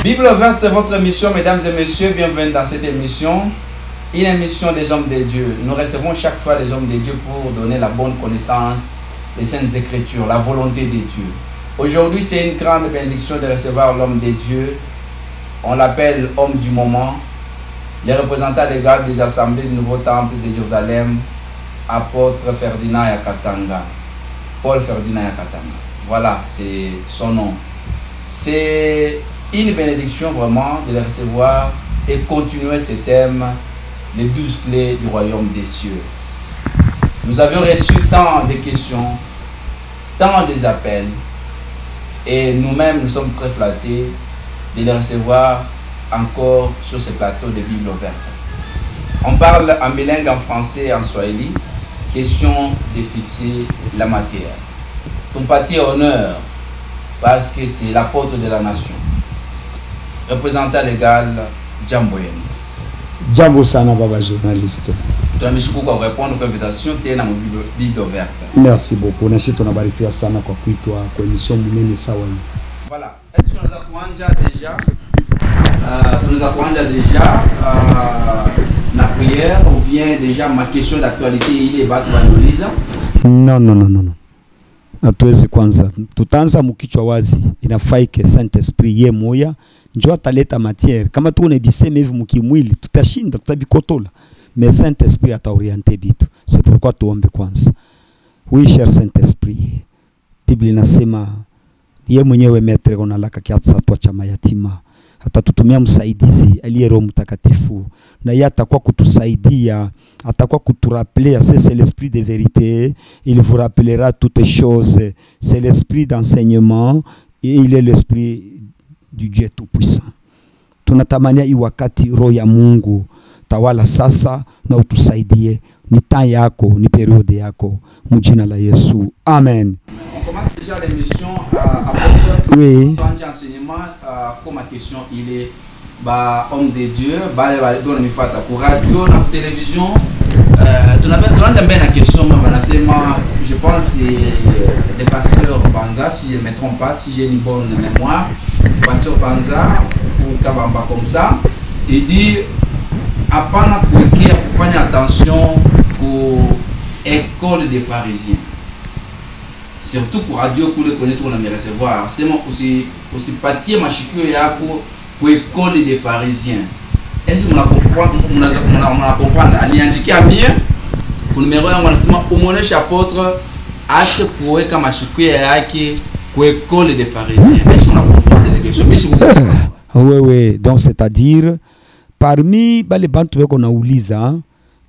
Bible ouverte, c'est votre émission, mesdames et messieurs. Bienvenue dans cette émission. Une émission des hommes de Dieu. Nous recevons chaque fois les hommes de Dieu pour donner la bonne connaissance des Saintes Écritures, la volonté de Dieu. Aujourd'hui, c'est une grande bénédiction de recevoir l'homme de Dieu. On l'appelle homme du moment, le représentant légal des assemblées du Nouveau Temple de Jérusalem, apôtre Ferdinand Yakatanga. Paul Ferdinand Yakatanga. Voilà, c'est son nom. C'est une bénédiction vraiment de le recevoir et continuer ce thème, les 12 clés du royaume des cieux. Nous avions reçu tant de questions, tant des appels, et nous-mêmes nous sommes très flattés de les recevoir encore sur ce plateau de Bible ouverte. On parle en bilingue, en français et en swahili. Question de fixer la matière. Ton parti honneur, parce que c'est l'apôtre de la nation. Représentant légal, Jambo Yeni. Jambo sana baba journaliste. Tunamshukuru kwa répondre kwa invitation tena mu Bible ouverte. Merci beaucoup. Na sisi tunabarikiwa sana kwa kuitwa kwa emission munene sawa hii. Voilà. Est-ce que nous avons kuanza déjà la prière ou bien déjà ma question d'actualité il est batu banauliza? Non. Hatuwezi kwanza. Tutaanza mkichwa wazi. Inafai ke Saint-Esprit ye moya njoo ataleta matière. Kama tuone biseme hivi mkimwili tutashinda, tutabikotola. Mais Saint-Esprit ataorienter bitu. C'est pourquoi tuombe kwanza. Oui, cher Saint-Esprit. Biblia inasema ye mwenyewe metre unalaka kiasi atwa cha mayatima. Atatutumia msaidizi aliye Roho Mtakatifu na yeye atakuwa kutusaidia, atakuwa kuturappeler. C'est l'esprit de vérité, il vous rappellera toutes les choses. C'est l'esprit d'enseignement et il est l'esprit du Dieu tout-puissant. Tunatamania hii wakati roho ya Mungu tawala sasa na utusaidie. Ni temps yako, ni periode yako, mjina la Yesu. Amen. On commence déjà l'émission à votre oui. enseignement comme ma question il est homme de Dieu, donne mi fata pour radio, la télévision. Tunaanza mbele na question mama je pense le pasteur Banza, si je ne me trompe pas, si j'ai une bonne mémoire, le pasteur Banza ou Kabamba comme ça, il dit apana kuwekea kufanya attention pour école des pharisiens. Surtout pour radio kule kwenye tu na recevoir. Sema usipatie mashikio yako kwa école des pharisiens. Est-ce que mna comprendre? Aliandikia bien kwa numero yangu anasema umuonesha apôtre ache kuweka mashikio yake kwa école des pharisiens. Est-ce qu'on a compris les questions? Oui, donc c'est-à-dire parmi bale bantu weko nauliza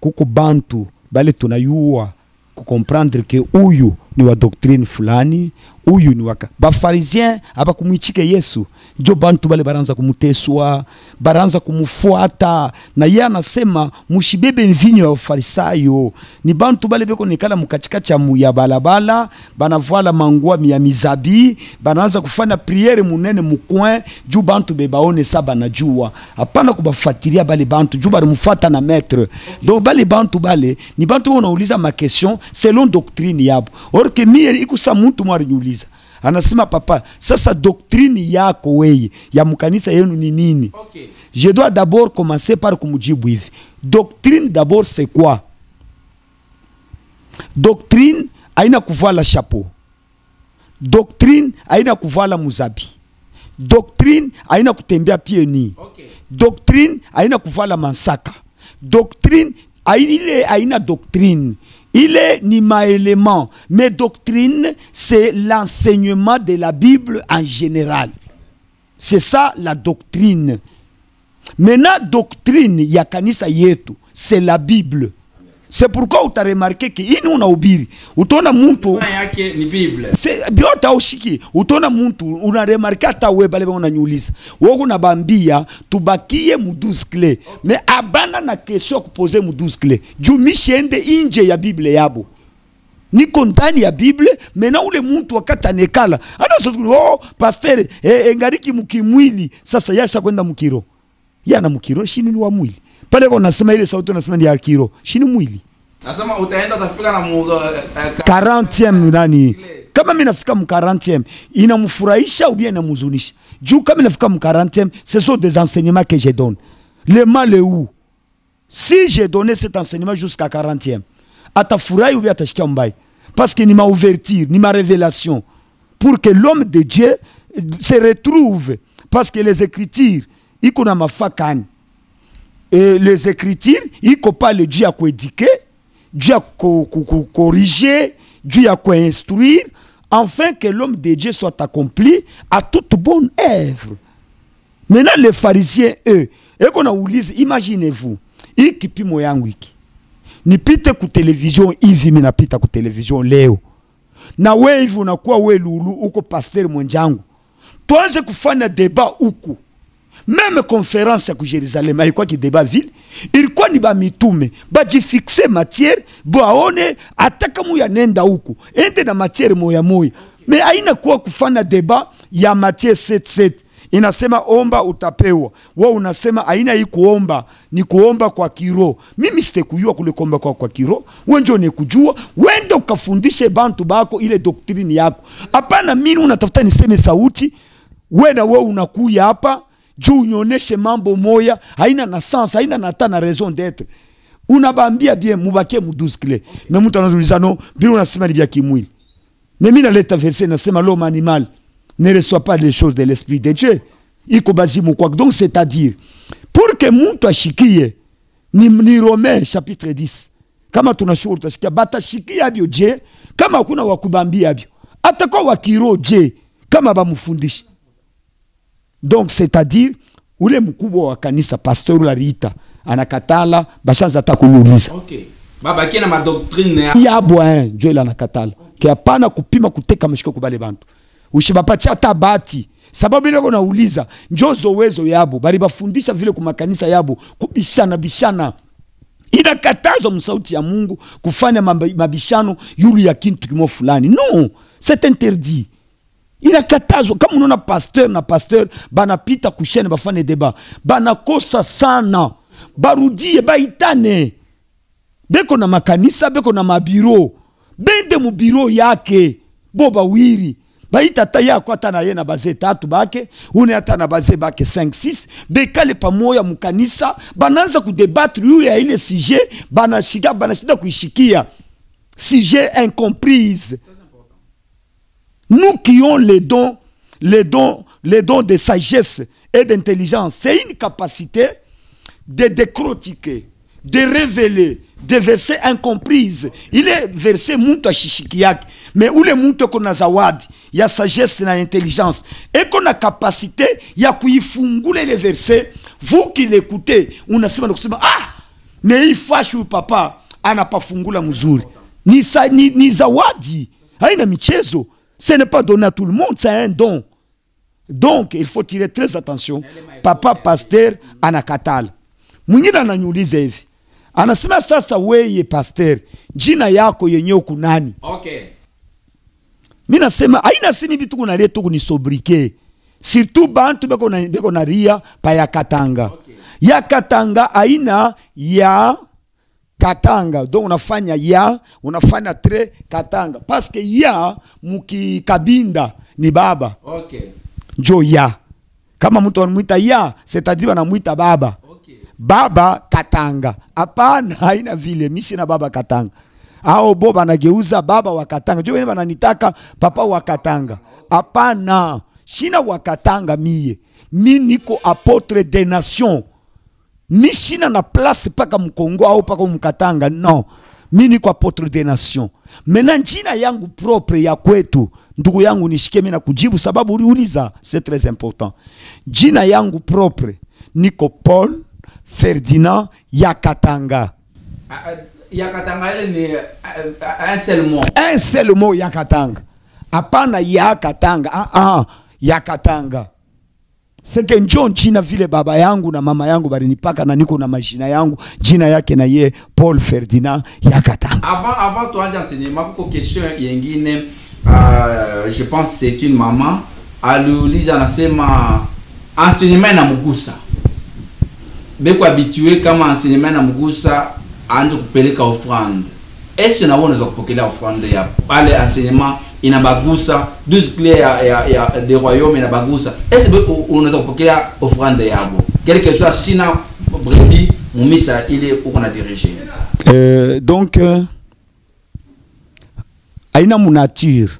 kuko bantu bale tunayua comprendre que uyu ni wa doctrine fulani, uyu ni waka bafarisien aba kumwichike Yesu, njo bantu bale baranza kumuteswa, baranza kumufuata, na yeye anasema mushibebe mvinyo ya farisayo. Ni bantu bale beko nikala mukachikacha ya balabala, banavala mangua ya mizabi, banaanza kufanya priere munene mukwen, ju bantu bebaone saba na jua. Hapana kubafatiria bale bantu, ju bari mufata na maître. Okay. Donc bale bantu bale, ni bantu wanauliza ma question selon doctrine yabo. Or que mie ikusa muntu mwari nyuliza. Anasema papa, sasa doctrine yako weye ya mkanisa yenu ni nini? Okay. Je dois d'abord commencer par kumujibu hivi. Doctrine d'abord c'est quoi? Doctrine haina kuvala chapeau. Doctrine haina kuvala muzabi. Doctrine haina kutembea pieds nus. Okay. Doctrine haina kuvala mansaka. Doctrine haina doctrine. Il est ni maélément. Mais doctrine, c'est l'enseignement de la Bible en général. C'est ça la doctrine. Maintenant, doctrine, ya kanisa yetu, c'est la Bible. C'est pourquoi tu as remarqué que inu na ubiri. Utona muntu yake ni Bible. C'est biota ushiki. Utona muntu una remarqué ata weba lebe unanyuliza. Wogu na bambia tubakie mu 12 clés. Okay. Mais abana na question kupoze mu 12 clés. Jumishende inje ya Bible yabo. Niko ndani ya Bible, mena ule muntu wakati anekala. Anasotu oh pasteur engariki mukimwili. Sasa yasha kwenda mukiro. Yana mukiro shini ni wa mwili. Pale kwa nasema ile sauti nasema ni ya kiro. Shini mwili. Nasema utaenda tafika na 40e nani. Kama mimi nafika mu 40e inamfurahisha au bien inamhuzunisha. Comme il a fait 40e, ce sont des enseignements que je donne. Le mal est où? Si j'ai donné cet enseignement jusqu'à 40e, atafurahi ou bien atashikia mbai. Parce que ni ma ouverture, ni ma révélation. Pour que l'homme de Dieu se retrouve. Parce que les Écritures, il y a ma fakane. Et les Écritures, il n'y a pas le Dieu à éduquer, Dieu à corriger, Dieu à instruire, afin que l'homme de Dieu soit accompli à toute bonne œuvre. Maintenant, les pharisiens, eux, et qu'on a oulise, imaginez-vous, ils qui pi moyen wiki. Ni pite ku télévision, hivi mina pita ku télévision leo. Na wewe unakuwa we lulu uko pasteur mwenjangu. Tuanze kufanya débat uku. Même conférence à Jérusalem, il y a débat ville, il y a des mitume, il fixer matière, boaone, ataka mu ya nenda uku, ente na matière moya moya. Mais aina kwa kufanya débat ya matière 7-7. Inasema omba utapewa. Wao unasema aina hii kuomba ni kuomba kwa kiro. Mimi sitekujua kule kuomba kwa kiro. Wewe ndio unekujua, wende ukafundishe bantu bako ile doctrine yako. Hapana mimi unatafuta niseme sauti, wewe na wewe unakuja hapa juu unyoneshe mambo moya, haina na sens, haina na ta na raison d'être. Unabambia bien mubake mu 12 clés. Mais mtu anazuliza no, bila unasema ni vya kimwili. Mais mimi naleta verset nasema l'homme animal ne reçoit pas les choses de l'esprit de Dieu. Iko bazimu kwa. Donc c'est-à-dire pour que mtu ashikie ni Romains chapitre 10. Kama tunashukuru tusikia batashikia bio je, kama hakuna wakubambia bio. Atakuwa wakiro je, kama bamufundisha. Donc c'est-à-dire ule mkubwa wa kanisa pastor la Rita anakatala bashaza atakululiza. Okay. Baba kina ma doctrine ya bwa Dieu la nakatala. Ke hapana kupima kuteka mshiko kubale bantu. Ushibapatia tabati. Sababu ile unauliza njozo uwezo yabo bali bafundisha vile kwa makanisa yabo bishana. Inakatazwa msauti ya Mungu kufanya mabishano yulu ya kintu kimo fulani. Non, c'est interdit. Inakatazwa kama unaona pasteur na pasteur banapita kushene bafane débat. Banakosa sana. Barudie baitane. Beko na makanisa, beko na mabiro. Bende mu biro yake. Boba wiri. Baita taya kwa tana yena baze tatu bake, une atana baze bake 5-6, bekale pamoya mukanisa, bananza kudebatre yule ya ile sujet, banashida kuishikia. Sujet incomprise. Nous qui avons les dons de sagesse et d'intelligence, c'est une capacité de décortiquer, de révéler des versets incomprises. Il est versé muntu shishikiyak, mais où les muntu qu'on zawadi, il y a sagesse et intelligence, et qu'on a capacité, il y a kuifungule les versets. Vous qui l'écoutez, on a sema ah, mais il fâche ou papa, ana pas fungula muzuri, ni zawadi, haina michezo. Ce n'est pas donné à tout le monde, c'est un don. Donc, il faut tirer très attention. Papa pasteur anakatal. Mwingine ananyuliza hivi. Anasema sasa weye pasteur, jina yako yenye ukunani? Okay. Mimi nasema haina sini vitu kunaleta kunisobrike. Surtout bantu beko na ria pa ya Katanga. Okay. Ya Katanga haina ya Katanga. Donc unafanya ya, unafanya tre Katanga. Parce que ya mukikabinda ni baba. Okay. Njo ya. Kama mtu anamuita ya, c'est-à-dire anamuita baba. Okay. Baba Katanga. Hapana haina vile, mimi sina baba Katanga. Hao boba anageuza baba wa Katanga. Jo wene wananitaka papa wa Katanga. Hapana, sina wa Katanga mie. Mi niko apôtre des nations. Mi sina na place paka mkongo au paka mkatanga. Non. Mi niko apôtre des nations. Maintenant jina yangu propre ya kwetu, ndugu yangu nishike mimi na kujibu sababu uliuliza, c'est très important. Jina yangu propre niko Paul Ferdinand ya Katanga. Ya Katanga ile ni un seul mot. Un seul mot ya Katanga. Hapana ya Katanga. Ya Katanga. C'est que John jina vile baba yangu na mama yangu balinipaka na niko na majina yangu, jina yake na ye Paul Ferdinand ya Katanga. Avant toi d'enseignement, pour question yengine, je pense c'est une maman aliuliza anasema enseignement na mugusa. Beko habitué kama enseignement na mugusa anze kupeleka offrande. est-ce que nous avons pokélé offrande ya pale enseignement inabagusa 12 clés ya des royaumes inabagusa est-ce que nous avons pokélé offrande yabo quel que soit sina brebis mumisa ile uko na diriger donc aina mon nature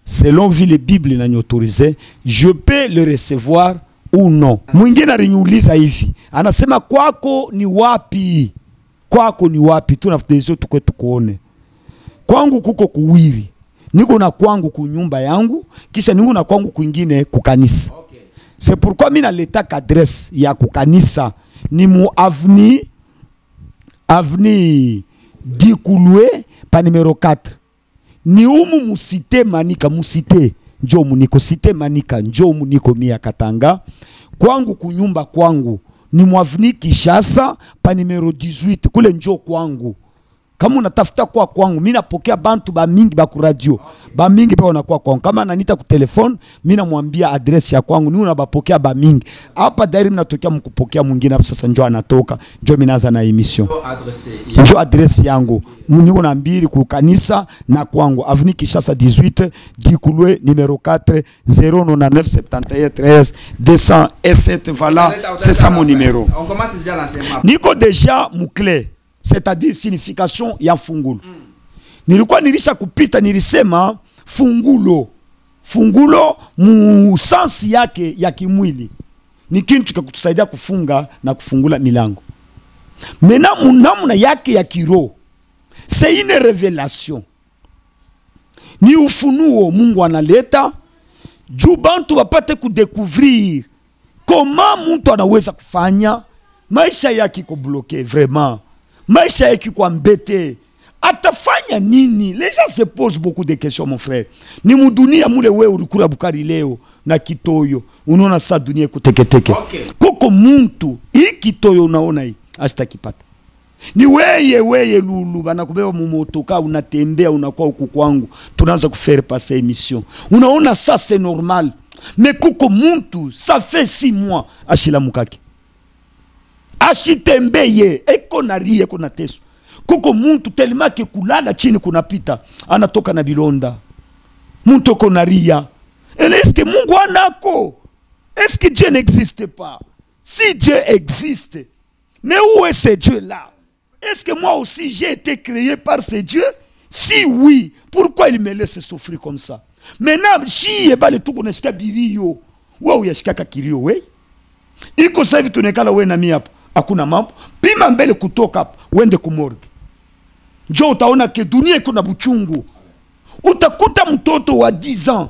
selon vile Bible inanyotorize je peux le recevoir ou non. Mwingine aliniuliza hivi anasema kwako ni wapi, kwako ni wapi? Tunafutezo tukwe tukuone. Kwangu kuko kuwiri, niko na kwangu kunyumba yangu, kisha niko na kwangu kwingine kukanisa. Okay. C'est pourquoi mina leta adresse ya kukanisa ni mu avenue Dikulwe pa numero 4. Ni umu musite manika musite njo muniko site manika njo muniko mia Katanga. Kwangu kunyumba kwangu ni mwavni Kishasa pa numero 18 kule njo kwangu. Kama unatafuta kwa kwangu mimi napokea bantu ba mingi ba ku radio ba mingi pa wanakuwa kwangu. Kama ananita ku telefone mimi namwambia address ya kwangu ni unabapokea ba mingi hapa dairi mnatokea mkupokea mwingine hapa sasa njo anatoka njo mimi naanza na emission njo address yangu niko na mbili ku kanisa na kwangu avenue Kishasa 18 Dikulwe numero 4 09971 13 207 voilà c'est ça mon numéro. On commence déjà l'enseignement. Niko déjà mukle c'est-à-dire signification ya fungulo. Nilikuwa nilisha kupita nilisema fungulo. Fungulo mu sensi yake ya kimwili. Ni kitu kikakutusaidia kufunga na kufungula milango. Mena namna yake ya kiroho. C'est une révélation. Ni ufunuo Mungu analeta juu bantu wapate kudécouvrir comment mtu anaweza kufanya maisha yake iko bloqué vraiment. Maisha yake kwa mbete atafanya nini? Les gens se posent beaucoup de questions mon frère. Ni mudunia mule wewe ulikula bukari leo na kitoyo unaona saa dunia kuteketeke. Okay. Kuko muntu hii kitoyo unaona hii asitakipata. Ni weye lulu banakubeba mu motoka unatembea unakuwa huku kwangu tunaanza kufaire passer émission. Unaona ça c'est normal. Mais kuko muntu ça fait 6 mois ashila mukaki. Ashitembeye eko na rie eko na teso. Kuko muntu telema ke kulala chini kunapita anatoka na bilonda. Muntu eko na ria. Est-ce que Mungu anako? Est-ce que Dieu n'existe pas? Si Dieu existe, mais où est ce Dieu là? Est-ce que moi aussi j'ai été créé par ce Dieu? Si oui, pourquoi il me laisse souffrir comme ça? Maintenant, si eba le tout koneshika birio, wa yashika kirio we. Iko savi tunekala we na mimi hapa. Hakuna mambo. Pima mbele kutoka hapa, uende kumorgue. Njoo utaona ke dunia iko na buchungu. Utakuta mtoto wa 10 ans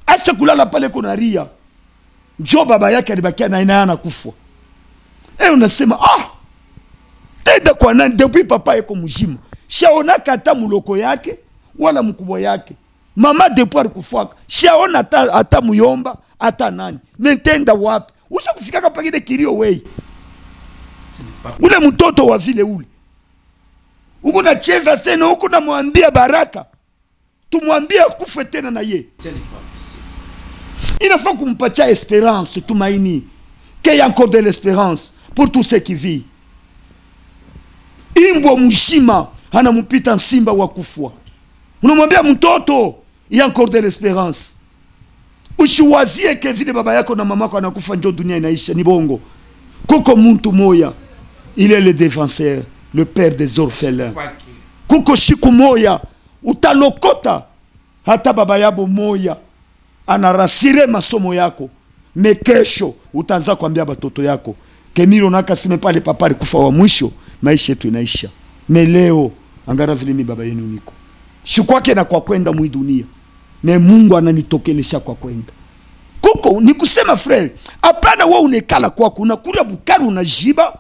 acha kulala pale kuna ria. Njoo baba yake alibakia na ina kufa. Unasema tenda kwa nani depuis papa yako mjima. Shaona kata muloko yake wala mkubwa yake. Mama depuis alikufaka. Shaona ata muyomba ata nani. Nentenda wapi? Usha kufika kapagide kirio wei. Ule mtoto wa vile ule. Uko na cheza sena uko na mwambia baraka. Tumwambia kufe tena na ye. Il faut kumpatia espérance, tumaini. Qu'il y a encore de l'espérance pour tous ceux qui vivent. Imbwa mshima anamupita simba wa kufwa. Unamwambia mtoto, il y a encore de l'espérance. Ushiwazie ke vile baba yako na mama yako anakufa ndio dunia inaisha ni bongo. Kuko muntu moya, il est le défenseur, le père des orphelins. Kuko shiku moya, utalokota hata baba yabo moya anarasire masomo yako. Mekesho utaanza kuambia batoto yako kemiro nakasime pale papa alikufa wa mwisho maisha yetu inaisha. Meleo angara vile mi baba yenu niko. Shikwake na kwa kwenda mwi dunia. Na Mungu ananitokelesha kwa kwenda. Kuko ni kusema frère, hapana wewe unekala kwako unakula bukari unajiba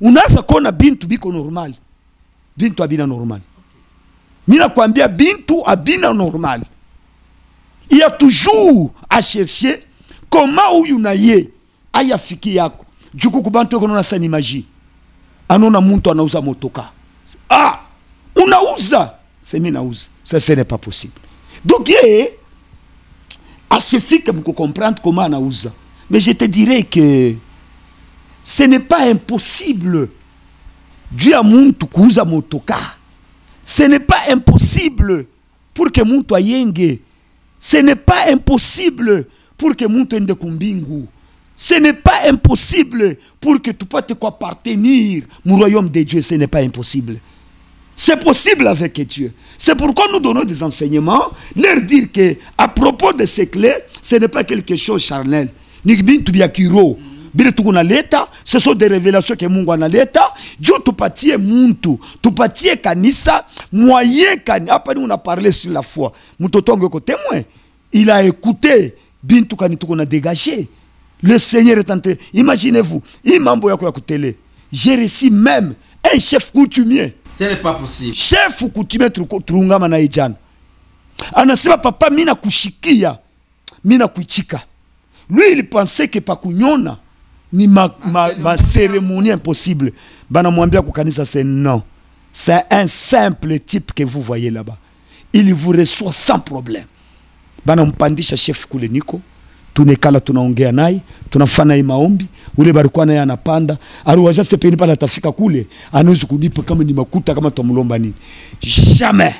unaanza kuona bintu biko normal. Bintu abina normal. Mimi nakwambia bintu abina normal. Il y a toujours à chercher comment huyu na ye ayafiki yako. Juku kubantu yako nona sani magie. Anona muntu anauza motoka. Unauza. C'est mimi nauza. Ça ce n'est pas possible. Donc suffit que vous comprendre comment anauza. Mais je te dirais que ce n'est pas impossible. Dieu a muntu kuuza motoka. Ce n'est pas impossible pour que muntu ayenge. Ce n'est pas impossible pour que muntu ende kumbingu. Ce n'est pas impossible pour que tu puisses appartenir au royaume de Dieu. Ce n'est pas impossible. C'est possible avec Dieu. C'est pourquoi nous donnons des enseignements, leur dire que à propos de ces clés, ce n'est pas quelque chose charnel. Ce sont des révélations que Mungu analeta. Dieu tupatie muntu, tupatie kanisa, moyen kanisa. Après nous on a parlé sur la foi. Mutotongo ko témoin. Il a écouté bintu kanitu qu'on a dégagé. Le Seigneur est en train. Imaginez-vous, imambo yako ya kutele. J'ai reçu même un chef coutumier. Ce n'est pas possible. Chef coutumier turungama na ijana. Anasema papa mina kushikia, mina kuichika. Lui il pensait que pa kunyona ni ma cérémonie impossible. Bana mwambia kukanisa c'est non. C'est un simple type que vous voyez là-bas. Il vous reçoit sans problème. Bana mpandisha chef kule niko. Tunekala tunaongea naye, tunafanya maombi, ule barikuwa naye anapanda, aruwaza sepeni pala atafika kule, anaweza kunipa kama ni makuta kama tumlomba nini. Jamais.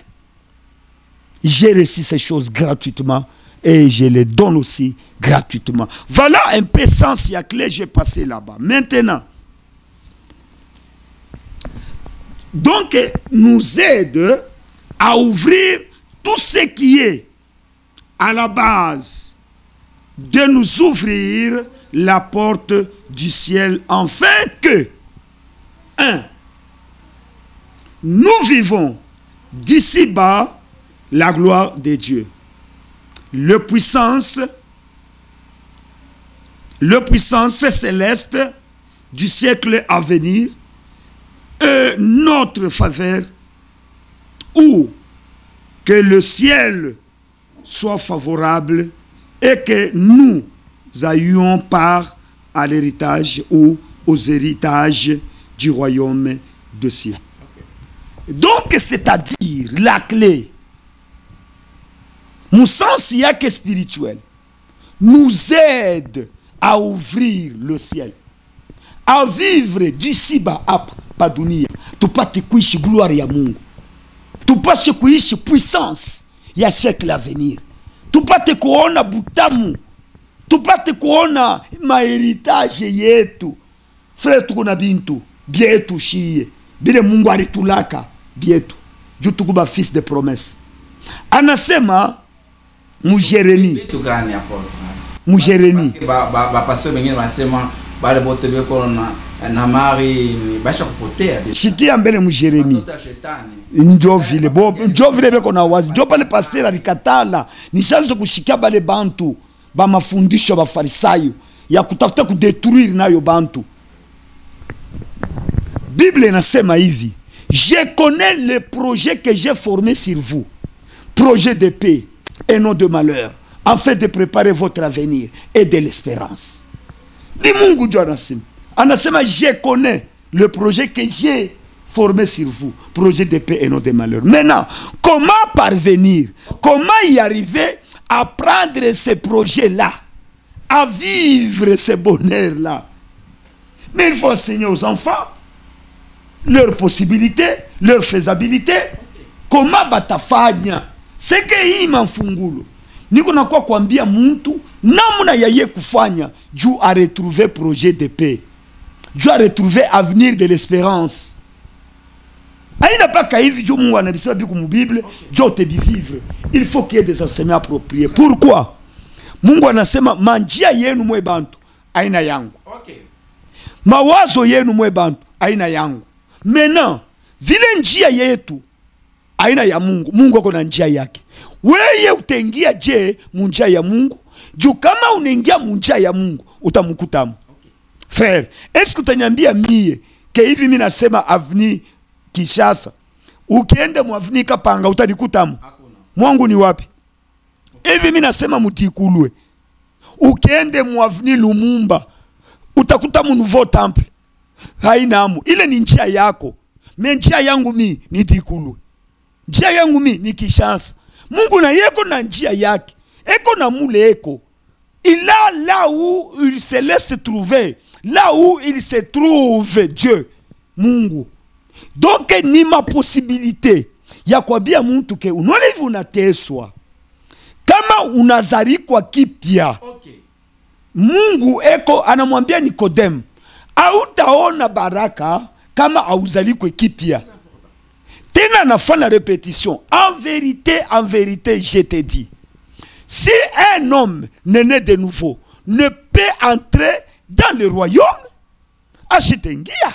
J'ai reçu ces choses gratuitement et je les donne aussi gratuitement. Voilà un peu sens ya clé, j'ai passé là-bas. Maintenant, donc nous aide à ouvrir tout ce qui est à la base de nous ouvrir la porte du ciel, afin que, 1. Nous vivons d'ici-bas la gloire de Dieu. Le puissance céleste du siècle à venir et notre faveur, ou que le ciel soit favorable et que nous ayons part à l'héritage ou aux héritages du royaume de cieux. Okay. Donc, c'est-à-dire la clé, mon sens y a que spirituel, nous aide à ouvrir le ciel, à vivre d'ici-bas à Padunia. Tu pas te kuishi gloire ya Mungu, tu pas te kuishi puissance ya siècle à venir. Tupate kuona butamu, tupate kuona maheritage yetu. Frère tuko na bintu bietu shie bile Mungu alitulaka bietu juu tukuba fils de promesse. Anasema mu Jeremie, bitu gani apotre mu Jeremie ba pasteur bengine basema bale bote beko na mari ni basha kupotea de shikia mbele mu Jeremie ndio vile beko na wazi ndio pale pasteur alikatala nishaanza kushikia bale bantu ba mafundisho ba farisayo ya kutafuta kudetruire nayo bantu. Bible inasema hivi, je connais le projet que j'ai formé sur vous, projet de paix et non de malheur, afin de préparer votre avenir et de l'espérance. Ni Mungu ndio anasema je connais le projet que j'ai formé sur vous, projet de paix et non de malheur. Maintenant, comment parvenir, comment y arriver à prendre ces projets-là, à vivre ce bonheur-là? Mais il faut enseigner aux enfants leurs possibilités, leur faisabilité. Comment batafanya? C'est que ima mfungulu. Niko na kwa kuambia muntu namuna yaye kufanya juu a retrouver projet de paix. Juu a retrouver avenir de l'espérance. Aina pas hivi juu Mungu anabisema biku mu Bible, juu te vivre. Il faut qu'il y ait des enseignements appropriés. Pourquoi? Mungu anasema manjia yenu mwe bantu aina yangu. Okay. Mawazo yenu mwe bantu aina yangu. Maintenant, vile njia yetu aina ya Mungu, Mungu ako na njia yake. Wewe utengia je munjia ya Mungu? Juu kama unaingia munjia ya Mungu utamkutamu. Okay. Frère, est-ce que utaniambia mie ke hivi mimi nasema avenir Kishasa, ukienda mu avenir Kapanga utanikutamu? Mungu ni wapi? Okay. Hivi mimi nasema Mutikulwe, ukiende mu avenir Lumumba utakuta mu Nouveau Temple. Hainamu, ile ni njia yako. Me njia yangu mi ni Tikulwe, njia yangu mi ni Kishasa. Mungu na yeko na njia yake, eko na mule eko. Il a là où il se laisse trouver, là où il se trouve Dieu, Mungu. Donc ni ma possibilité ya kuambia mtu ke unaona hivi unateswa kama unazalikwa kipya. Okay. Mungu eko anamwambia Nikodemu, hautaona baraka kama hauzalikwe kipya. Tena nafanya répétition. En vérité, je te dis, si un homme n'est né de nouveau, ne peut entrer dans le royaume, ashitengia.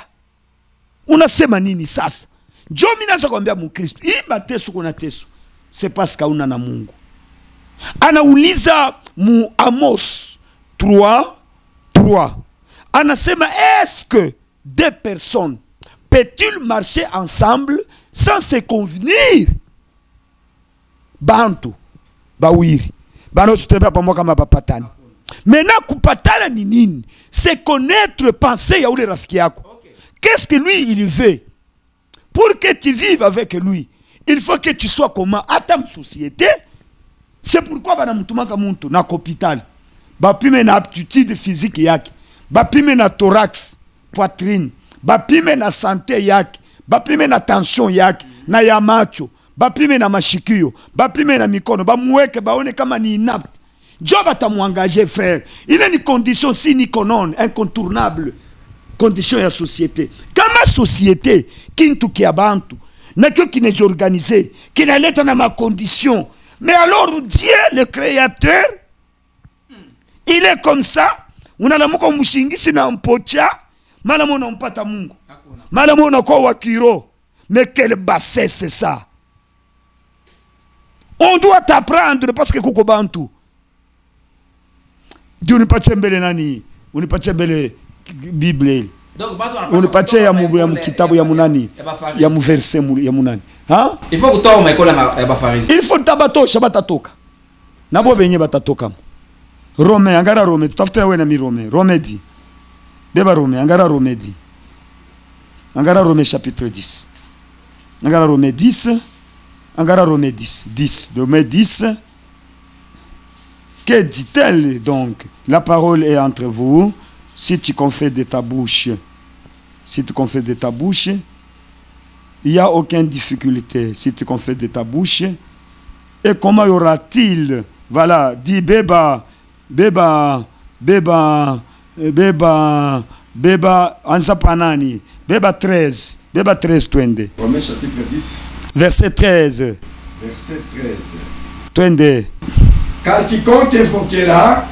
Unasema nini sasa? Njo mimi naanza kuambia Mkristo, hii mateso kuna teso, c'est parce que una na Mungu. Anauliza mu Amos 3:3. Anasema, est-ce que deux personnes peuvent-ils marcher ensemble sans se convenir? Bantu bawiri bano tutembea pamoja kama bapatani. Maintenant kupatana ni nini? C'est connaître pensée ya ule rafiki yako. Okay. Qu'est-ce que lui il veut? Pour que tu vives avec lui, il faut que tu sois comment à ta société. C'est pourquoi banamutumaka muntu na hôpital. Bapime na aptitude physique yake. Bapime na thorax, poitrine. Bapime na santé yake. Bapime na tension yake, na ya macho. Bapime na mashikio. Bapime na mikono. Bamuweke baone kama ni inapte. Job atamuengager frère. Il a une condition sine qua non, incontournable. Condition ya société. Kama société kintu kia bantu na kyo kineje organisé, kinaleta na ma condition. Mais alors Dieu le créateur, il est comme ça. Unalamuka mshingisi na mpocha, mala mona mpata Mungu. Mala mona kwa wakiro. Mais quelle bassesse c'est ça? On doit t'apprendre parce que kuko bantu. Dieu ne pas tembele nani, on ne pas tembele Bible. Donc on ne pas ya mu kitabu ya munani, ya mu verset ya munani. Hein? Il faut que toi maikola ya ba pharisi. Il faut tabato shabata toka. Nabo benye batatoka. Rome, angara Rome, tutafuta wewe na mi Rome. Rome dit. Beba Rome, angara Rome dit. Angara Rome chapitre 10. Angara Rome 10. Angara Rome 10. 10. Rome 10. Que dit-elle donc? La parole est entre vous. Si tu confesses de ta bouche, si tu confesses de ta bouche, il n'y a aucune difficulté. Si tu confesses de ta bouche, et comment y aura-t-il? Voilà, dit Beba, Ansapanani, Beba 13, Beba 13, 20. Romains chapitre 10. Verset 13. Verset 13. 20. Car quiconque invoquera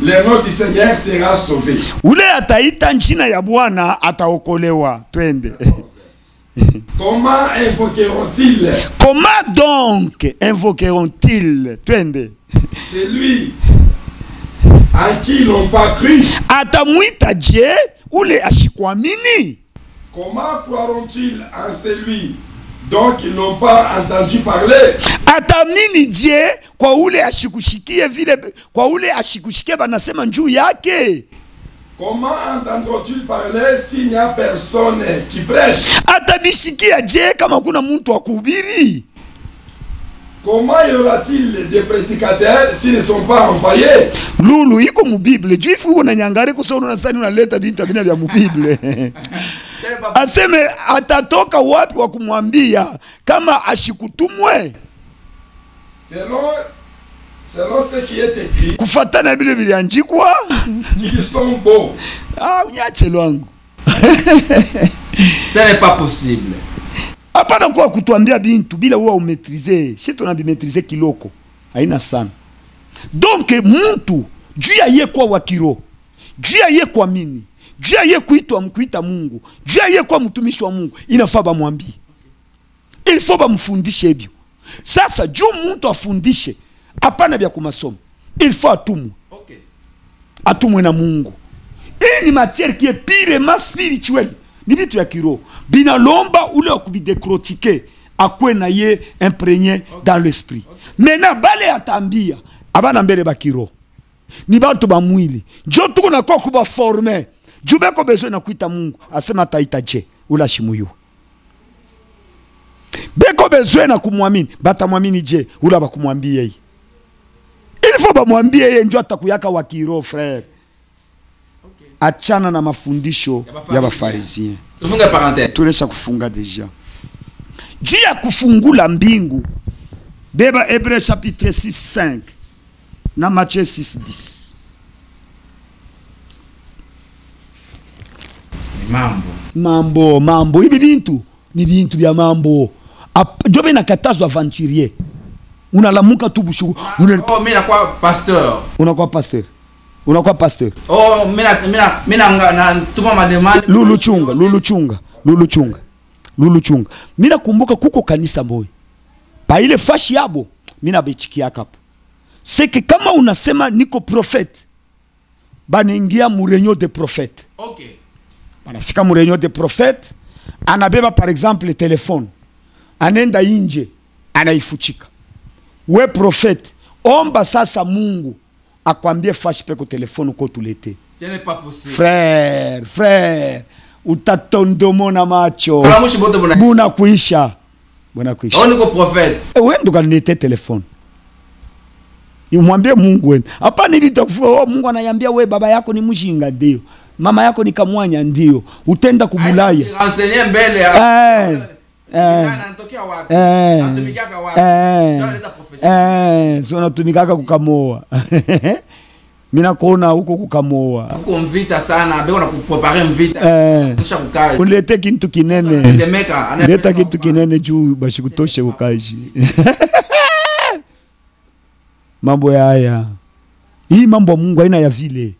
le nom du Seigneur sera sauvé. Ule ataita njina ya Bwana ataokolewa. 20. Comment invoqueront-ils? Comment donc invoqueront-ils? 20. C'est lui en qui ils n'ont pas cru. Atamwita Dieu ule ashikwamini. Comment croiront-ils en celui dont ils n'ont pas entendu parler? Atamini Dieu kwa ule ashikushikie vile, kwa ule ashikushikie banasema njuu yake. Comment entendront-ils parler s'il n'y a personne qui prêche? Atabishikia Dieu kama kuna muntu wa kuhubiri. Comment y aura-t-il des prédicateurs s'ils ne sont pas envoyés? Lulu iko mu Bible. Juu ifu uko na nyangari kusoro na sani unaleta bintu vina vya mu Bible. Aseme atatoka wapi wa kumwambia kama ashikutumwe? Selon ce qui est écrit, kufatana vile viliandikwa, ils sont beaux. Ah, unyache lwangu. Ce n'est pas possible. Hapana kwa kutuambia bintu bila uwa umetrize. Sisi tunabimetrize kiloko. Haina sana. Donc muntu juu ya ye kwa wakiro, juu ya ye kwa mini, juu ya ye kuitwa mkuita Mungu, juu ya ye kwa mtumishi wa Mungu, inafaa bamwambie. Il faut bamfundishe hivyo. Sasa juu muntu afundishe, hapana bya kumasomo. Il faut atumwe. Okay. Atumwe na Mungu. Hii ni matière qui est purement spirituelle. Ni vitu ya kiroho. Binalomba ule okubidécortiquer akwe na ye imprégné dans l'esprit. Maintenant bale atambia abana mbele ba kiroho. Ni bantu ba mwili. Njo tuko na kwa kuba former. Jube ko besoin na kuita Mungu. Asema taita je ula shimuyu. Beko besoin na kumwamini. Batamwamini je ula bakumwambia yeye. Il faut bamwambie yeye njo atakuyaka wa kiroho frère. Achana na mafundisho ya bafarisien. Tufunga parenthèse. Tulesha kufunga deja. juu ya kufungula mbingu. Beba Hébreux chapitre 6:5 na Matthieu 6:10. Mambo hivi bintu ni bintu vya mambo. Jobe na katazo aventurier. Unalamuka tu bushu. Mimi nakuwa pasteur. Unakuwa pasteur. Oh, mimi na tuma mademande. Lulu chunga. Mimi nakumbuka kuko kanisa moyo. Pa ile fashi yabo, mimi nabechikia hapo. Seke kama unasema niko prophète, banaingia mu réunion de prophète. Okay. Banafika mu réunion de prophète, anabeba par exemple le téléphone. Anenda inje, anaifuchika. We prophète, omba sasa Mungu akwambie fashi peko telefone uko tulete. Ce n'est pas possible. Frère, utatondomona macho. Buna kuisha. On niko prophète. Wewe ndo kanilete telefone. Umwambie Mungu wewe. Hapa nilitakufa Mungu anayambia wewe baba yako ni mjinga ndio. Mama yako ni kamwanya ndio. Utenda kubulaya. Enseigner mbele. Anatokea wapi? Anatumikaka wapi? So anatumikaka kukamoa. Mina kuona huko kukamoa. Kuko mvita sana, beko na kuprepare mvita. Tusha kukaa. Unilete kitu kinene. Leta kitu kinene juu bashikutoshe ukaji. Mambo ya haya. Hii mambo ya Mungu haina ya vile.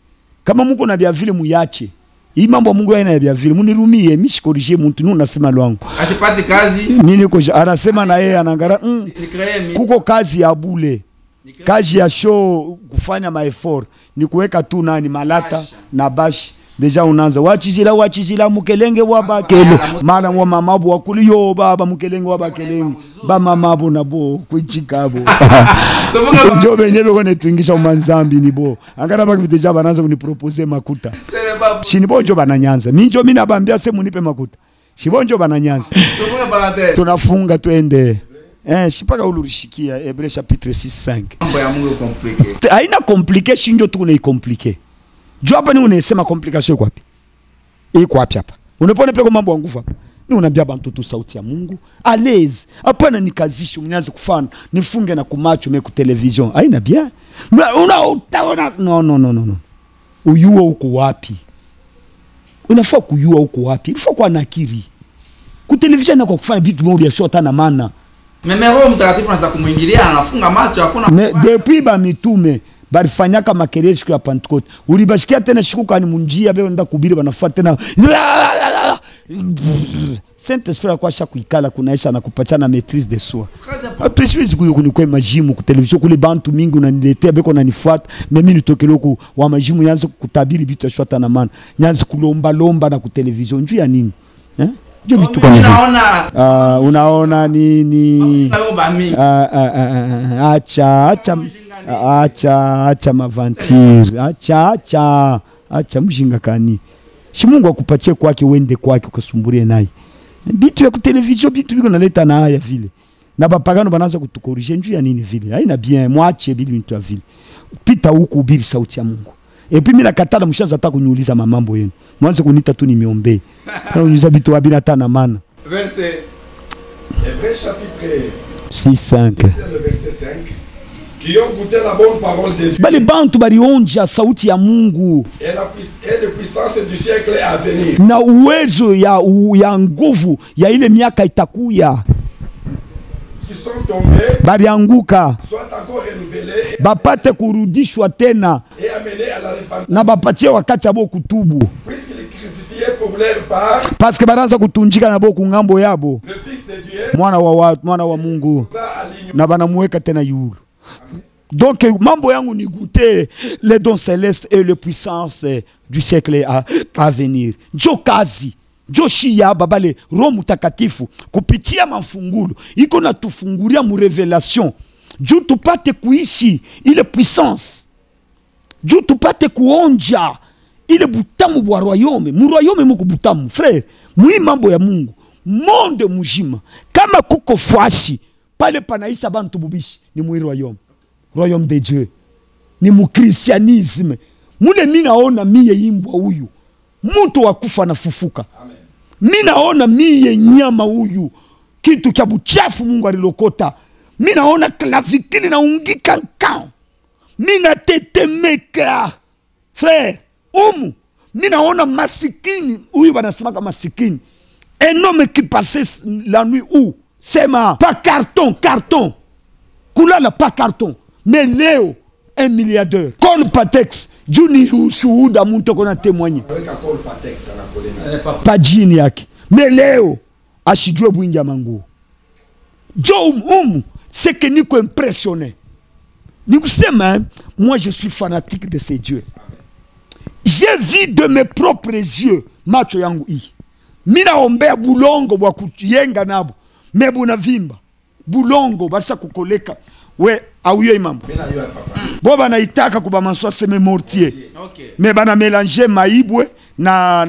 Kama Mungu na vya vile muyache. Hii mambo ya Mungu haina ya vya vile. Munirumie, mishikorije mtu ni unasema lwangu. Asipati kazi. Mimi niko anasema na yeye anangara kuko kazi ya bule. Kazi ya show kufanya maeffort ni kuweka tu nani malata na bashi. Deja unaanza wachijila mukelenge wa bakele mara wa mamabu wakuli yo baba mukelenge wa bakelenge ba mamabu na bo kuchikabo njo benyewe kone tuingisha umanzambi ni bo angara baki deja banaanza kunipropose makuta shinibonjo bananyanza minjo mina bambia se munipe makuta shibonjo bananyanza tunafunga twende sipaka ulurishikia Hébreux chapitre 6:5. Mambo ya Mungu compliqué. Haina compliqué shinjo tu kuna compliqué. Jua hapa ni unasema complication iko wapi? Iko wapi hapa? Unapona peko mambo ya nguvu hapa. Ni unaambia bantu tu sauti ya Mungu. Alezi. Hapana nikazishe mnianze kufanya. Nifunge na kumacho me ku television. Haina bien. Utaona no. Uyua uko wapi? Unafaa kuyua uko wapi? Unafaa kuwa nakiri. Ku television na kwa kufanya vitu mbaya sio tana maana. Roho Mtakatifu anaanza kumuingilia anafunga macho hakuna. Depuis ba mitume barifanyaka makelele siku ya Pentecote. Ulibashikia tena siku kani munjia beo nda kubiri banafuata tena. Saint-Esprit kwa shaka kuikala kunaisha na kupachana maîtrise de soi. Apesiwezi kunikwe majimu ku television kule bantu mingi unaniletea beko nanifuata mimi nitokele ku wa majimu yanze kutabiri bitu shwata na maana. Yanze kulomba na ku television njoo ya nini? Unaona nini? Acha mavantire. Acha mjinga kani. Si Mungu akupatie kwake uende kwake ukasumburie naye. Bitu ya ku television bitu biko naleta na haya vile. Na bapagano banaanza kutukorije njoo ya nini vile. Haina bien mwache bibi mtu vile. Pita huko ubiri sauti ya Mungu. Et puis mimi nakatala mshaza hata kuniuliza mambo yenu. Mwanze kunita tu nimeombe. Kana uniuliza bitu wabina tana maana. Verset Hébreux chapitre 6:5. C'est le verset 5. Qui ont goûté la bonne parole de Dieu. Bali bantu balionja sauti ya Mungu. Et la puissance du siècle à venir. Na uwezo ya nguvu ya ile miaka itakuya. Qui sont tombés. Balianguka. Soit encore renouvelés. Bapate kurudishwa tena. Et amenés à la repentance. Na bapatie wakati abo kutubu. Puisqu'il est crucifié pour leur part. Parce que banaanza kutunjika na bo kungambo yabo. Le fils de Dieu. Mwana wa Mungu. Na banamuweka tena yulu. Donc mambo yangu ni goûter les dons célestes et les puissances du siècle à venir. Jo kazi, jo shia babale Roho Mtakatifu kupitia mafungulu iko na tufungulia mu revelation. Jo tupate kuishi ile puissance. Jo tupate kuonja ile butamu bwa royaume. Mu royaume muko butamu, frère. Mwi mambo ya Mungu. Monde mujima. Kama kuko fashi pale panaisha bantu bubishi ni mu royaume de Dieu. Ni mu christianisme. Mule mimi naona mie imbwa huyu. Mtu wakufa na fufuka. Amen. Mimi naona mie nyama huyu. kitu kia buchafu Mungu alilokota. Mimi naona clavikili na ungika nkao. Mimi natetemeka. Frère, mimi naona masikini, huyu banasema kama masikini. Un homme qui passait la nuit où? Sema, pas carton. Kulala pas carton. Mais Léo, un milliardaire. Col Patex, Juni ushuhuda mtu kona témoigner. Col Patex anakolena. Pas jini yake. Mais Léo, ashijue bwinja mangu. Jo c'est que niko impressionné. Nikusema, moi je suis fanatique de ces dieux. J'ai vu de mes propres yeux macho yangu hii. Mina ombea bulongo bwa kuyenga nabo. Mebu na vimba. Bulongo basa kukoleka. We auyo imam. Mina yo papa. Boba na itaka kuba manswa seme mortier. Okay. Me bana mélanger maibwe na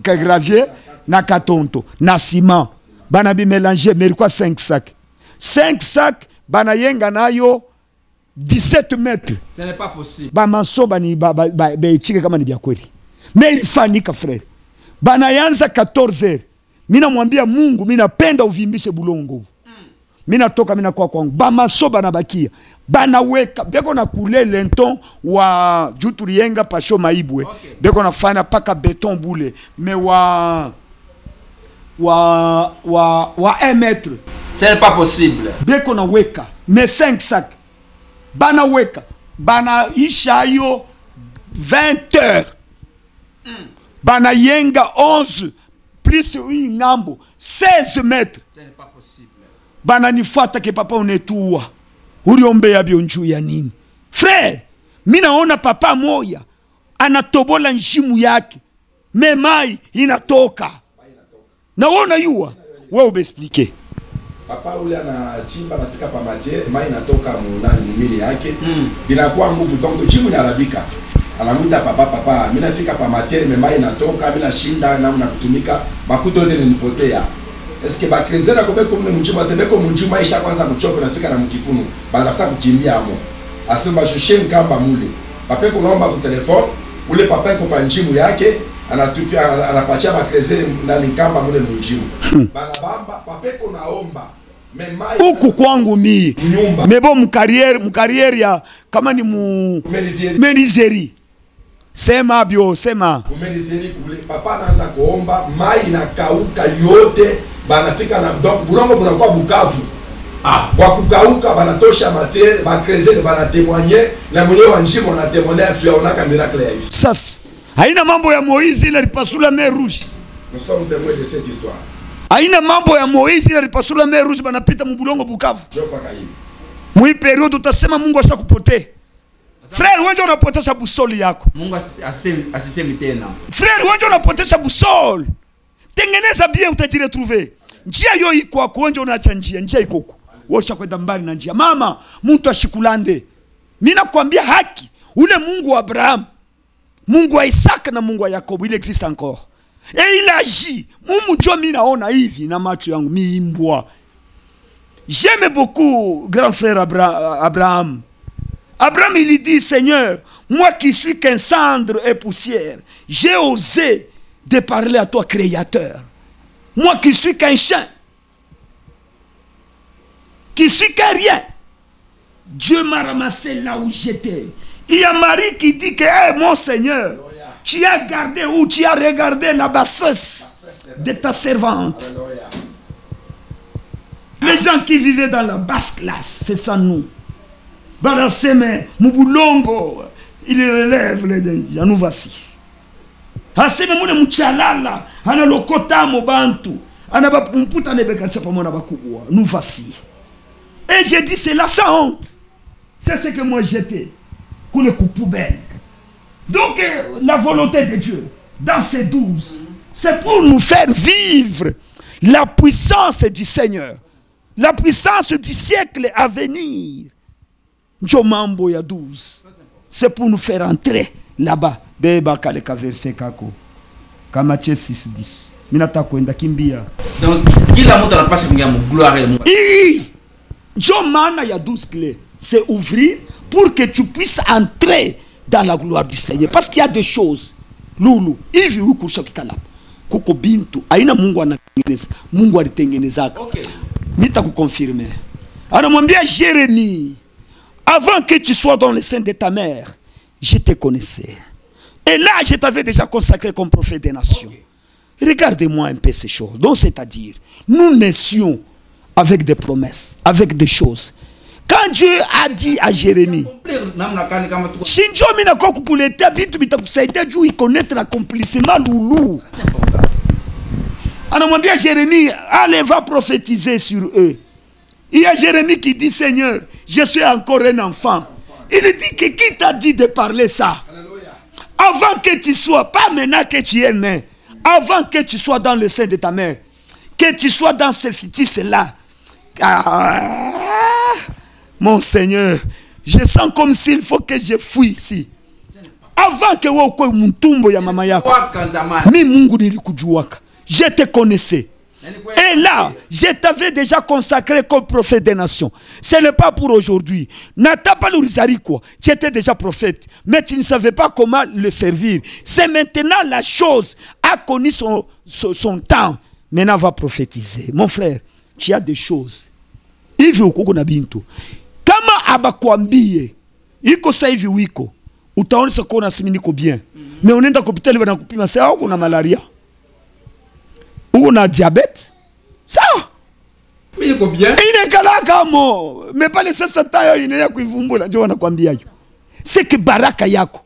gravier na katonto na ciment. Bana bi mélanger merikwa 5 sacs. 5 sacs bana yenga nayo 17 mètres. Ce n'est pas possible. Ba manso bani chike kama ni bya kweli. Mais il fanika frère. Bana yanza 14h. Mina mwambia Mungu, mina napenda uvimbishe bulongo. Mina toka mina kwa kwangu. Ba manso bana bakia. Bana weka. Beko na kule lenton wa juturienga pasho maibwe. Okay. Beko na fana paka beton boule. Mais wa 1 mètre. Ce n'est pas possible. Beko na weka. Mais 5 sacs. Bana weka. Bana ishayo 20 heures. Bana yenga 11 plus une ngambo 16 mètres. Ce n'est pas possible. Bana nifuata ke papa unetua. Uriombe ya bionju ya nini? Frère, mina ona papa moya anatobola njimu yake. Memai inatoka. Na wona yua. Wewe ubeexplique. Papa ule anachimba nafika pa matière, mai inatoka mwili yake. Binakuwa nguvu donc jimu inarabika. Anamuta papa mimi nafika pa matière mais mai inatoka bila shinda namna kutumika makuto yote nilipotea. Est-ce que ba krezera kobe comme mjima sebeko mjima isha kwanza kuchoka nafika na mkifunu banafuta kukimbia amo. Asema shushe nkamba mule. Papa ko naomba ku telefone ule papa iko pa njimu yake anatupia anapatia ba krezera ndani nkamba mule mjimu. Banabamba papa ko naomba huku kwangu mii mebo mkariere ya kama ni menizeri sema bio sema menizeri kule papa anaanza kuomba mai inakauka yote banafika na donc bulongo bunakuwa bukavu kwa kukauka banatosha matière ba creuser bana témoigner na mwenyewe wa njimo na témoigner pia onaka miracle ya hivi sasa haina mambo ya Moïse ile alipasula mer rouge. Nous sommes témoins de cette histoire. Haina mambo ya Moïse ile alipasula mer rouge banapita mbulongo bukavu. Jopa kaini. Mwi period utasema Mungu ashakupotea. Frère, wewe unapotesha busoli yako. Mungu asisemi tena. Frère, wewe unapotesha busoli. Tengeneza bien utajiretrouver. Njia yo iko kwa wewe unaacha njia iko huko. Wewe ushakwenda mbali na njia. Mama, mtu ashikulande. Mimi nakwambia haki. Ule Mungu wa Abraham, Mungu wa Isaac na Mungu wa Yakobo, il existe encore. Et il agit. Mungu jo mimi naona hivi na macho yangu miimbwa. J'aime beaucoup grand frère Abraham. Abraham il dit Seigneur, moi qui suis qu'un cendre et poussière, j'ai osé de parler à toi créateur. Moi qui suis qu'un chien, qui suis qu'un rien. Dieu m'a ramassé là où j'étais. Il y a Marie qui dit que hey, mon Seigneur, tu as gardé ou tu as regardé la bassesse de ta servante. Les gens qui vivaient dans la basse classe, c'est ça nous. Baraseme, Mubulongo, il relève les gens, nous voici. Aseme mune mchalala, ana lokota mobantu, ana bapumputa nebekasha pamona bakubwa, nous voici. Et j'ai dit c'est là sans honte. C'est ce que moi j'étais. Coule coup poubelle. Donc la volonté de Dieu dans ces 12, c'est pour nous faire vivre la puissance du Seigneur, la puissance du siècle à venir. Njomambo ya 12. C'est pour nous faire entrer là-bas. Beba kaleka verset kako. Kama 6:10. Minata kwenda kimbia. Donc kila mtu anapaswa kuingia mu gloire ya Mungu. Njomana ya 12 clés, c'est ouvrir pour que tu puisses entrer dans la gloire du Seigneur. Parce qu'il y a des choses. Loulou, hivi huko shokikala. kuko bintu aina Mungu anatengeneza, Mungu alitengenezaka. Okay. Nitakukonfirmer. Anamwambia Jérémie, avant que tu sois dans le sein de ta mère, je te connaissais. Et là, je t'avais déjà consacré comme prophète des nations. Okay. Regardez-moi un peu ces choses. Donc, c'est-à-dire, nous naissions avec des promesses, avec des choses. Quand Dieu a dit à Jérémie, Shinjo mina koku kuleta bitu bitakusaidia juu ikonnaître l'accomplissement loulou. Anamwambia Jérémie, allez va prophétiser sur eux. Il y a Jérémie qui dit, Seigneur, je suis encore un enfant. Il dit que qui t'a dit de parler ça? Alléluia. Avant que tu sois, pas maintenant que tu es né, avant que tu sois dans le sein de ta mère, que tu sois dans ce fœtus-là. Mon Seigneur, je sens comme s'il faut que je fuis ici. Avant que woko mtumbo ya mama yako, mi Mungu nilikujuaka. Je te connaissais. Et là, je t'avais déjà consacré comme prophète des nations. Ce n'est pas pour aujourd'hui. N'attends pas le risari quoi. Tu étais déjà prophète, mais tu ne savais pas comment le servir. C'est maintenant la chose a connu son temps. Maintenant va prophétiser. Mon frère, tu as des choses. Hivi ukoko na bintu. Kama abakwambie, iko sa hivi wiko, utaona siko na simi niko bien. Mais unaenda hospitali bana kupima sasa uko na malaria. Uko na diabète. Ça. Mimi niko bien. Ine kalaka mo. Mais pas laisser ça tayo ine ya kuivumbula ndio wanakuambia hiyo. C'est que baraka yako.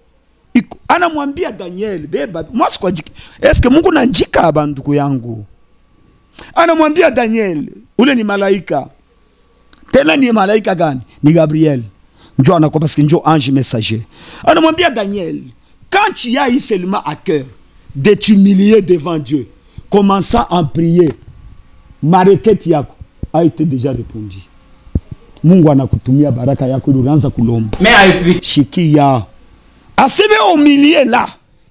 Iko anamwambia Daniel, beba, moi siko jiki. Est-ce que Mungu nanjika abanduku yangu? Anamwambia Daniel, ule ni malaika. Tena ni malaika gani? Ni Gabriel. Njo anakuwa parce que njo ange messager. Anamwambia Daniel, quand tu as eu seulement à cœur de t'humilier devant Dieu, commençant à prier, ma requête yako a été déjà répondue. Mungu anakutumia baraka yako ulianza kulomba. Mais haifiki. Shikia. Aseme au milieu là,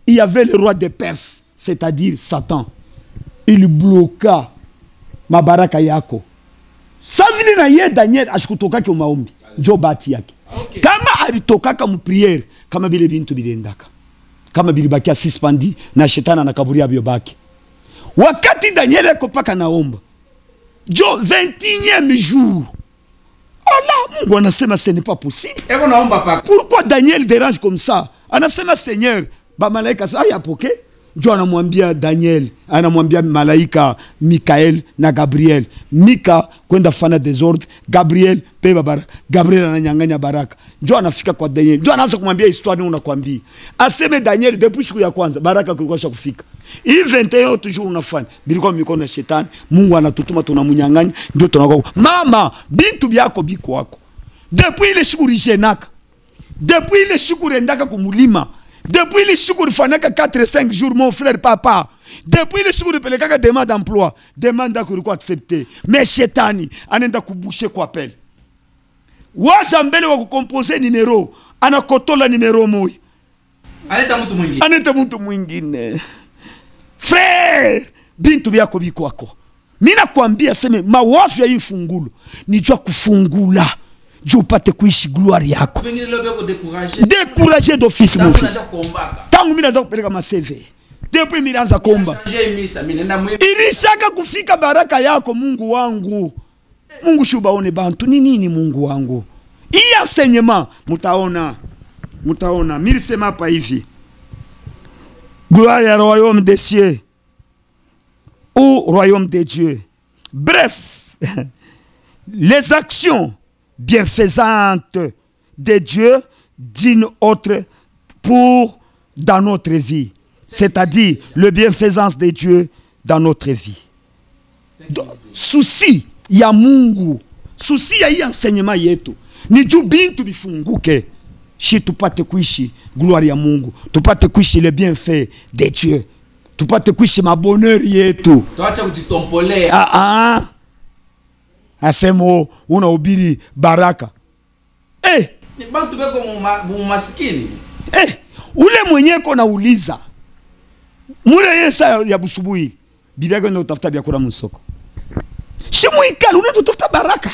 il y avait le roi de Perse, c'est-à-dire Satan. Il bloqua ma baraka yako. Savili na ye Daniel ashikutoka ke maombi. Njo bati yake. Okay. Kama alitoka kama priere, kama bile bintu bilendaka. Kama bilibaki suspendi na shetani na kaburi abyo baki. Wakati Daniel eko paka naomba. Jo 21e jour. Allah, Mungu anasema ce n'est pas possible. Eko naomba paka. Pourquoi Daniel dérange comme ça? Anasema Seigneur, ba malaika sa ayapoke. Jo anamwambia Daniel, anamwambia malaika Mikael na Gabriel. Mika kwenda fana desordre, Gabriel peba baraka. Gabriel ananyang'anya baraka. Jo anafika kwa Daniel. Jo anaanza kumwambia histoire unakwambia. Aseme Daniel depuis siku ya kwanza baraka kulikuwa kufika. Hii 21 toujours unafanya. Bilikuwa mikono ya shetani. Mungu anatutuma tunamunyang'anya ndio tunakuwa. Mama, bintu byako biko wako. Depuis ile siku rijenaka. Depuis ile siku rendaka kumulima. Depuis les choukous fanaka 4-5 jours, mon frère papa. Depuis les choukous pelekaka demande d'emploi, demande d'ako accepter. Mais chetani, anenda kuboucher quoi appelle. Wazambele wa kukomposer numéro, anakotola numéro moi. Aneta mtu mwingine. Frère, bintu byako bikwako. Mina kuambia seme mawazo ya infungulu, nijua kufungula. Dieu upate kuishi gloire yako. Décourager d'office mon fils. Tangu mimi naanza kupeleka ma CV. Depuis mimi naanza komba. Ilishaka kufika baraka yako Mungu wangu. Mungu shubaone bantu ni nini Mungu wangu. Hii enseignement mutaona. Mutaona mimi sema hapa hivi. Gloire au royaume des cieux. Au royaume de Dieu. Bref, les actions bienfaisante de Dieu d'une autre pour dans notre vie. C'est-à-dire le bienfaisance de Dieu dans notre vie. Donc, souci ya Mungu, souci ya hii enseignement yetu. Ni juu bintu bifunguke. Shi tupate kuishi gloire ya Mungu. Tupate kuishi le bienfait de Dieu. Tupate kuishi mabonheur yetu. Tuache kujitompolea. Asemo unahubiri baraka. Ni bantu beko mumaskini. Ule mwenye ko nauliza. Mule yesa ya busubuhi. Bibi yako ndio utafuta biakura msoko. Shimu ikali unatafuta baraka.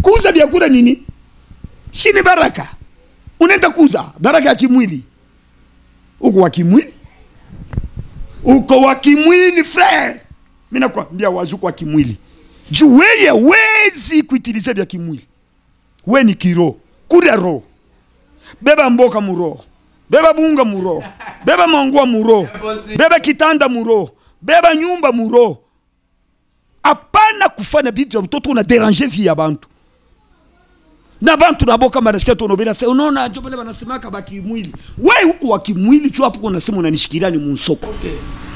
Kuuza biakura nini? Shini baraka. Unaenda kuuza baraka ya kimwili. Uko wa kimwili? uko wa kimwili frère. Mimi nakwambia wazuko wa kimwili. Juu wewe wezi kuitilize vya kimwili. Wewe ni kiro, kuria roho. Beba mboka muro. Beba bunga muro. Beba mangua muro. Beba kitanda muro. Beba nyumba muro. Apana kufanya bitu ya mtoto una déranger vie ya bantu. Na bantu na boka marasikia tu nobela se unaona ndio bale wanasemaka baki mwili. Wewe huko wa kimwili tu hapo unasema unanishikilia ni munsoko. Okay.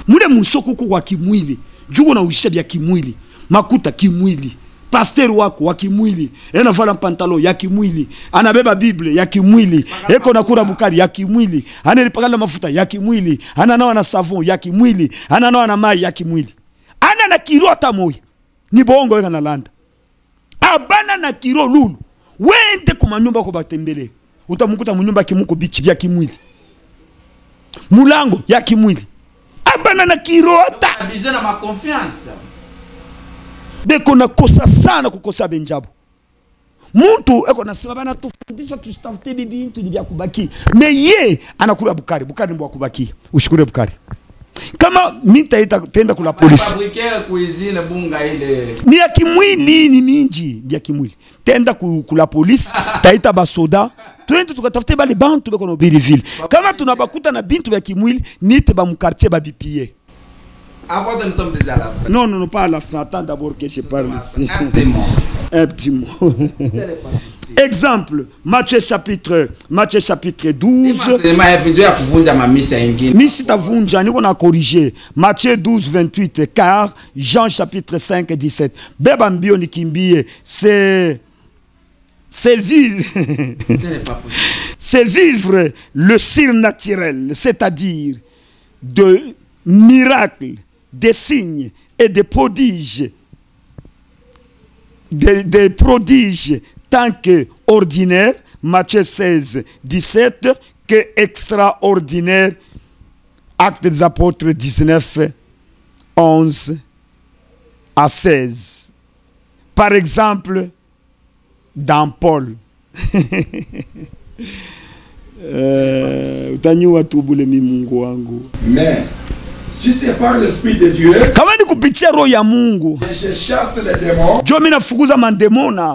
Mule munsoko huko wa kimwili. Juko na uisha bya kimwili. Makuta kimwili. Pasteur wako wa kimwili. Ena vala pantalon ya kimwili. Anabeba Biblia ya kimwili. Eko na kura bukari ya kimwili. Anelipakala mafuta ya kimwili. Ananawa na savon ya kimwili. Ananawa na mai ya kimwili. Ana na kiro hata moya. Ni bongo weka na landa. Abana na kiro lulu. Wende kuma nyumba kwa batembele. Utamukuta munyumba kimuko bichi ya kimwili. Mulango ya kimwili. Abana na kiro hata. Abize na ma confiance. Beko na kosa sana kukosa benjabo. Muntu eko nasema bana tufundisha tustafute bibi tu bya kubaki. Me ye anakula bukari. Bukari mbwa kubaki. Ushukure bukari. Kama mita tenda kula polisi. Fabriquer cuisine bunga ile. Ni ya kimwili ni minji ya kimwili. Tenda kula polisi, taita basoda. Twende tukatafute bali bantu beko no Biriville. Kama tunabakuta na bintu ya kimwili, nite ba mu quartier ba BPA. Avant nous sommes déjà à la fin. Non, pas à la fin. Attends d'abord que je parle ici. Un petit mot. Exemple, Matthieu chapitre 12. Misi tavunja, niko na corriger. Matthieu 12, 28, car Jean chapitre 5, 17. Beba mbio nikimbie, c'est vivre. C'est vivre le surnaturel, c'est-à-dire de miracles, des signes et des prodiges, des prodiges tant que ordinaires, Matthieu 16, 17, que extraordinaire, Actes des Apôtres 19, 11 à 16. Par exemple, dans Paul. Mais si c'est par l'Esprit de Dieu, je chasse les démons.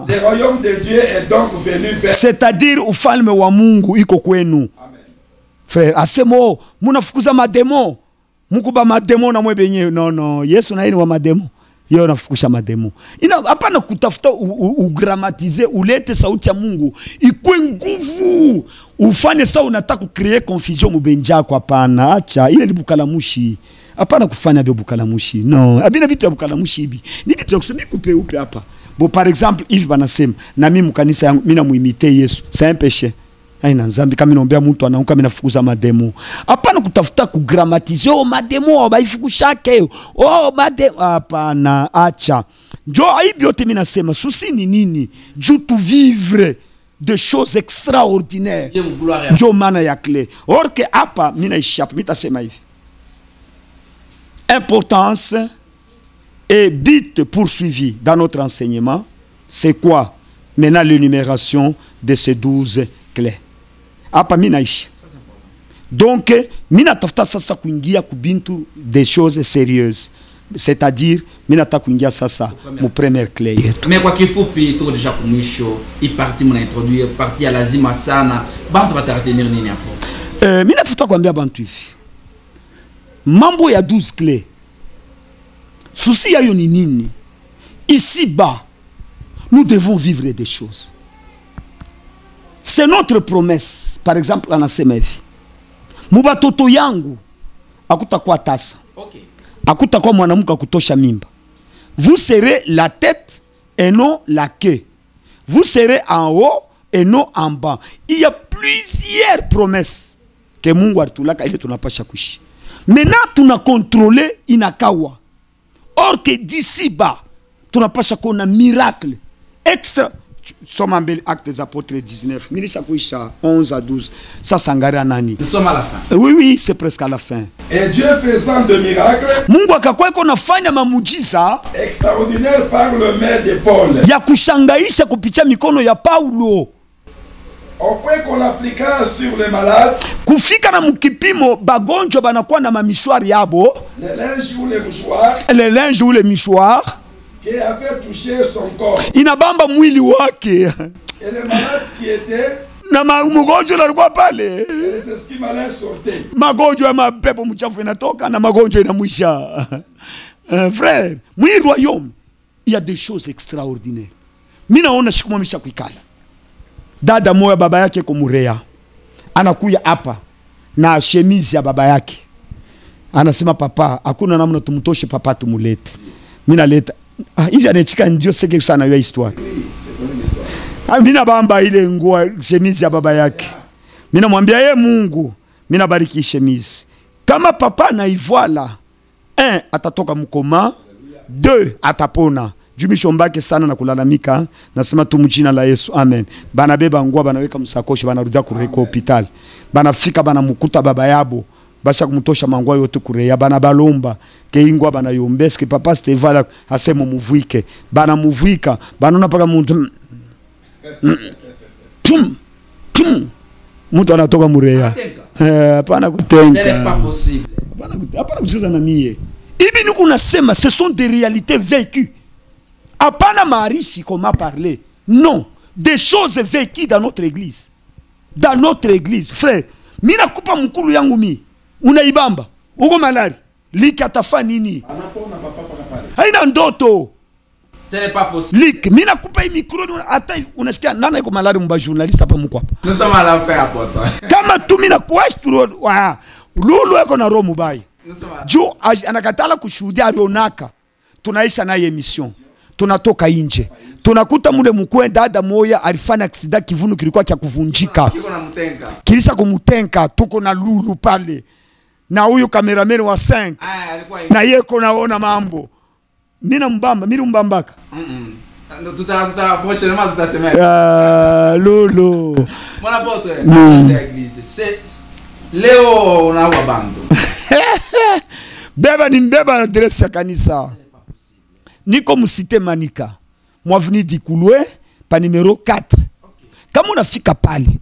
Le royaume de Dieu est donc venu vers. C'est-à-dire ufalme wa Mungu iko kwenu. Amen. Frère, asemo munafukuza mademo. Mukuba mademo na mwebenye. No, Yesu na yini wa mademo. Yo nafukusha mademo. Hapana kutafuta ugramatize ulete sauti ya Mungu ikwe nguvu. Ufanye sawa unataka kucreate confusion mubenjako hapana. Acha ile ni bukalamushi. Hapana kufanya byo bukalamushi. No, abina vitu ya bukalamushi hivi. Ni vitu ya kusema kupe upe hapa. Bo par exemple, Yves banasema na mimi mkanisa yangu mimi namuimite Yesu. C'est un péché. Aina nzambi kama niombea mtu anaanguka mimi nafukuza mademo. Hapana kutafuta kugramatize mademo baifukushake. Mademo hapana, acha. Njo aibi yote mimi nasema susi ni nini? Juu tu vivre de choses extraordinaires. Njo maana ya clé. Or que hapa mimi naishapu mimi tasema hivi. Importance et but poursuivi dans notre enseignement, c'est quoi? Maintenant l'énumération de ces 12 clés. Apa minaishi. Donc, mina tafuta sasa kuingia kubintu des choses sérieuses. C'est-à-dire, mina ta kuingia sasa mon première clé yetu. Mais kwa kifupi tuko deja kumwisho, hii parti mna introduire parti ya lazima sana. Bantu bataretenir nini hapo? Mina tafuta kuambia bantu hivi. Mambo ya 12 clés. Souci yayo ni nini? Ici-bas, nous devons vivre des choses. C'est notre promesse. Par exemple, anasema hivi. Mubatoto yangu akutakuwa tasa. Okay. Akutakuwa mwanamke kutosha mimba. Vous serez la tête et non la queue. Vous serez en haut et non en bas. Il y a plusieurs promesses que Mungu alitulaka ile tunapasha kuishi. Maintenant tuna contrôler inakawa. Or que d'ici bas tunapasha kuona miracle extra. Sommes en bel acte des apôtres 19. Milisa kuisha 11 à 12. Ça s'engare nani? Nous sommes à la fin. Oui, c'est presque à la fin. Et Dieu faisant de miracles. Mungu akakuwa iko nafanya mamujiza extraordinaire par le main de Paul. Ya kushangaisha kupitia mikono ya Paulo. Au point qu'on l'appliqua sur les malades. kufika na mkipimo bagonjwa banakuwa na mamishwari yabo, le linge ou le mishwar qui avait touché son corps, inabamba mwili wake, et le malade qui était na mgonjwa alikuwa pale, et les esprits malins sortaient. Magonjwa ya mapepo mchafu inatoka na magonjwa inamwisha. Frère, mwili royaume, il y a des choses extraordinaires. Mimi naona siku mamisha kuikala. Dada moya baba yake kumurea. Anakuya hapa na chemise ya baba yake. Anasema papa, hakuna namna tumtoshe papa tumulete. Mimi naleta. Hivi anachika ndio seke sana hiyo histoire. Mimi nabamba ile nguo chemise ya baba yake. Mimi namwambia yeye Mungu, mimi nabariki chemise. Kama papa na ivoila, 1 atatoka mkoma, 2 atapona. Jumisho mbake sana na kulalamika, nasema tu mjina la Yesu, amen. Bana beba nguo banaweka msakoshi, banarudia kureko hospital. Banafika banamukuta baba yabo, basha kumtosha mangwa yote kureya, bana balomba ke ingwa bana yombeske papa Stevala asemo muvuike. Bana muvuika, banona paka muntu Mtu anatoka mureya. Hapana kutenga. C'est pas possible. Hapana kucheza na mie. Ibi nuku nasema, ce sont des réalités vécues. Hapana marishi comme a parlé. Non, des choses vécues dans notre église. Dans notre église, frère. Mina kupa mkulu yangu mi. Unaibamba. Uko malari. Liki atafa nini? Haina ndoto. Ce n'est pas possible. Lik, mina kupa hii mikro hata unasikia nana yuko malari mba journaliste hapa mko hapa. Nous sommes à la fin apôtre. Kama tu mina kuashtu wa lulu yako na roho mubaya. Juu anakatala kushuhudia alionaka. Tunaisha na emission. Tunatoka nje. Tunakuta mule mkwe dada moya alifanya aksida kivunu kilikuwa kia kuvunjika. Kilisha kumutenka, tuko na lulu pale. Na huyu kameramen wa 5. Na yeko naona mambo. Mina mbamba, mimi mbambaka. Prochainement toute la semaine. Lulu. Mon apôtre, c'est l'église. C'est Léo on a bando. Beba ni mbeba adresse ya kanisa. Niko musite Manika. Mwaveni Dikulwe pa numero 4. Kama unafika pale,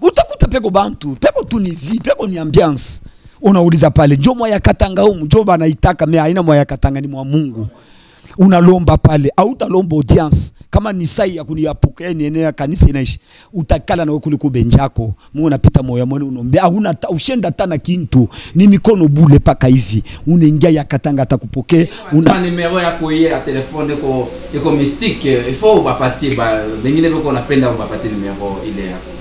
utakuta peko bantu, peko tu ni vie, peko ni ambiance. Unauliza pale, njoo mwa ya Katanga humu, njoo bana itaka me haina mwa ya Katanga ni mwa Mungu. Unalomba pale, au utalomba audience. Kama ni sai ya kuniyapokea ni enea kanisa inaishi. Utakala na wewe kuliko benjako. Mungu unapita moyo mwene unombe. Huna ushenda tana kintu. Ni mikono bule paka hivi. Unaingia ya Katanga atakupokea. Una numéro ya koye ya telefone iko mystique. Il faut bapatie ba bengine beko napenda bapatie numéro ile yako.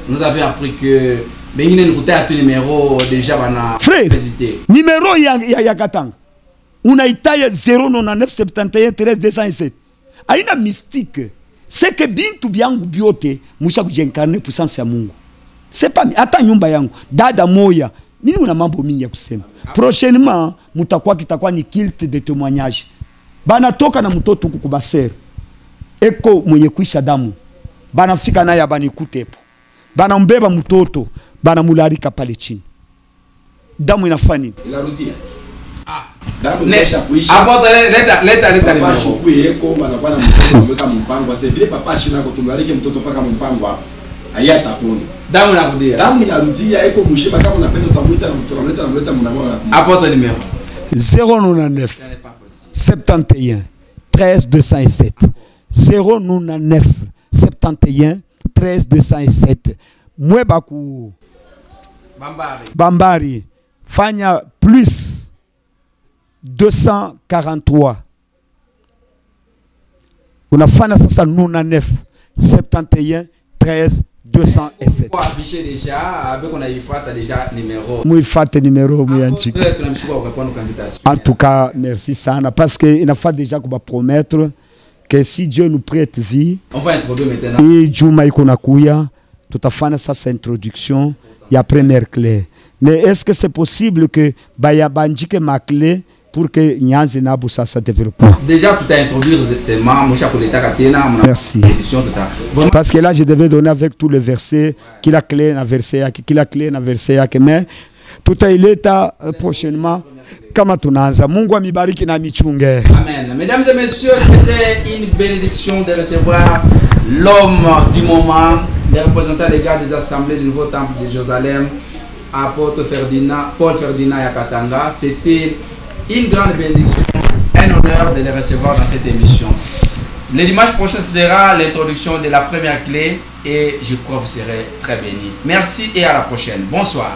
Nous avions appris que bengine nikuta tu numéro déjà bana hésiter. Numéro ya Katanga. Unaitaye 0997113 aina mystique. C'est que bintu byangu biote musha kujenkarne puissance ya Mungu. C'est pas hata nyumba yangu dada moya. Mimi una mambo mingi ya kusema. Prochainement mutakuwa kitakuwa ni culte de témoignage. Bana toka na mtoto kukubaser. Eko mwenye kuisha damu. Bana fika naye abanikutepo. Bana mbeba mtoto, bana mularika pale chini. Damu inafanya inarudia. Damu inasha kuisha. Hapo leta papa shuku yeko banakuwa na mtoto ameweka mpango sasa vile papa shina kutumlarike mtoto paka mpango hapo. Hayata pona. Damu inarudia. Damu inarudia eko mshiba kama unapenda utamwita na mnamleta mnamwona. Hapo numéro 099 71 13 207 099 71 13 207 Mweba ku Bambari fanya plus 243 unafanya sasa 99 71 13 207 pour afficher déjà avec on a ifuata déjà numéro muifate numéro muyanchika. En tout cas merci sana parce que il a fait déjà qu'on va promettre que si Dieu nous prête vie on va introduire maintenant et Juma iko nakuya tutafanya sasa introduction ya première clé. Mais est-ce que c'est possible que baya banjike ma clé pour que Nyanzi Nabu ça se développe? Déjà tout à introduire ces membres merci. Parce que là je devais donner avec tous les versets qu'il a clé na verset qu'il a clé na verset mais tout à ileta prochainement kama tunaanza. Mungu amibariki na michunge. Amen. Mesdames et messieurs, c'était une bénédiction de recevoir l'homme du moment, les représentants légaux des assemblées du Nouveau Temple de Jérusalem, apôtre Paul Ferdinand Yakatanga. C'était une grande bénédiction, un honneur de les recevoir dans cette émission. Le dimanche prochain sera l'introduction de la première clé et je crois que vous serez très bénis. Merci et à la prochaine. Bonsoir.